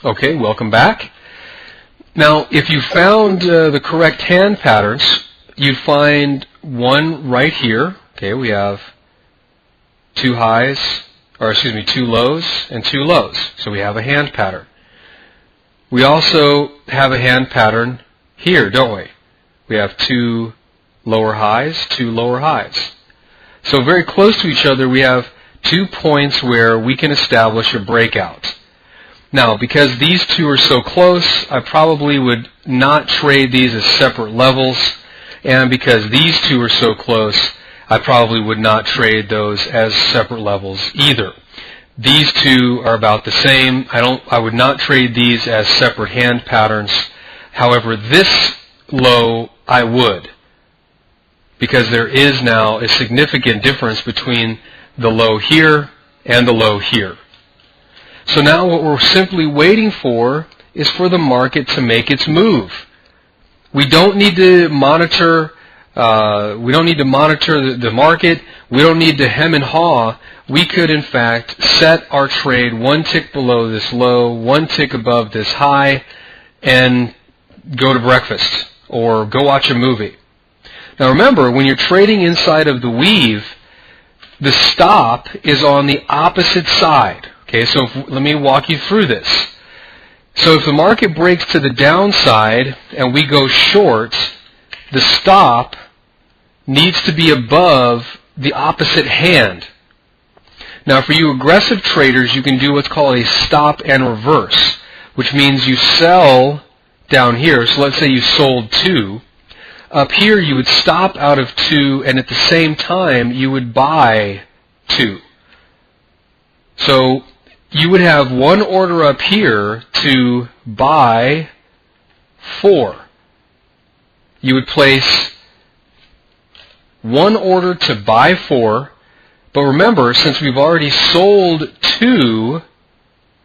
Okay, welcome back. Now, if you found the correct hand patterns, you'd find one right here. Okay, we have two lows and two lows. So we have a hand pattern. We also have a hand pattern here, don't we? We have two lower highs, two lower highs. So very close to each other, we have 2 points where we can establish a breakout. Now, because these two are so close, I probably would not trade these as separate levels. And because these two are so close, I probably would not trade those as separate levels either. These two are about the same. I would not trade these as separate hand patterns. However, this low I would, because there is now a significant difference between the low here and the low here. So now what we're simply waiting for is for the market to make its move. We don't need to monitor. The market. We don't need to hem and haw. We could, in fact, set our trade one tick below this low, one tick above this high, and go to breakfast or go watch a movie. Now remember, when you're trading inside of the weave, the stop is on the opposite side. Okay, so let me walk you through this. So if the market breaks to the downside and we go short, the stop needs to be above the opposite hand. Now for you aggressive traders, you can do what's called a stop and reverse, which means you sell down here. So let's say you sold 2. Up here you would stop out of 2, and at the same time you would buy 2. So you would have one order up here to buy 4. You would place one order to buy 4, but remember, since we've already sold 2,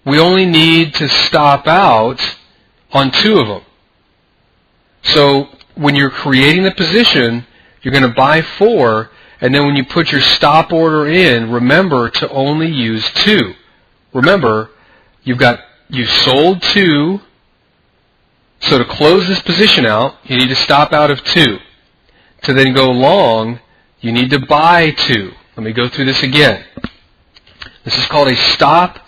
we only need to stop out on 2 of them. So when you're creating the position, you're going to buy 4, and then when you put your stop order in, remember to only use 2. Remember, you sold 2, so to close this position out, you need to stop out of 2. To then go long, you need to buy 2. Let me go through this again. This is called a stop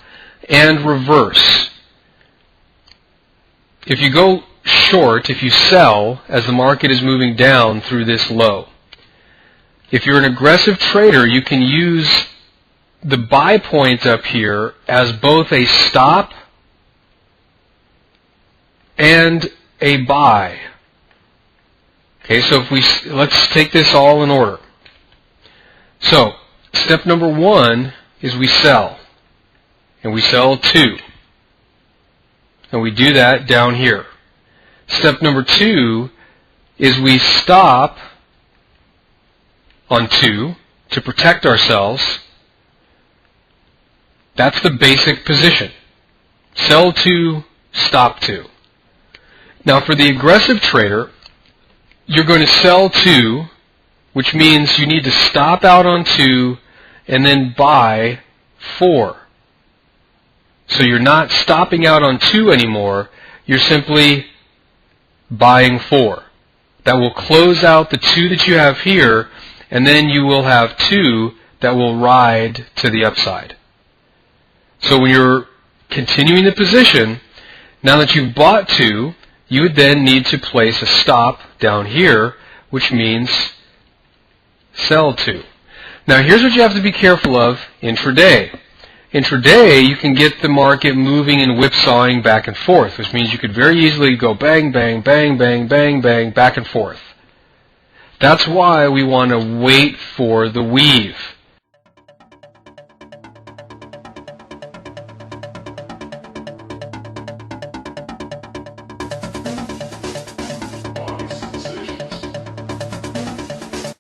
and reverse. If you go short, if you sell as the market is moving down through this low, if you're an aggressive trader, you can use the buy point up here as both a stop and a buy. Okay, so let's take this all in order. So step number 1 is we sell, and we sell 2, and we do that down here. Step number 2 is we stop on 2 to protect ourselves. That's the basic position. Sell 2, stop 2. Now for the aggressive trader, you're going to sell 2, which means you need to stop out on 2 and then buy 4. So you're not stopping out on 2 anymore. You're simply buying 4. That will close out the 2 that you have here, and then you will have 2 that will ride to the upside. So when you're continuing the position, now that you've bought 2, you would then need to place a stop down here, which means sell 2. Now here's what you have to be careful of intraday. Intraday, you can get the market moving and whipsawing back and forth, which means you could very easily go bang, bang, bang, bang, bang, bang, back and forth. That's why we want to wait for the weave.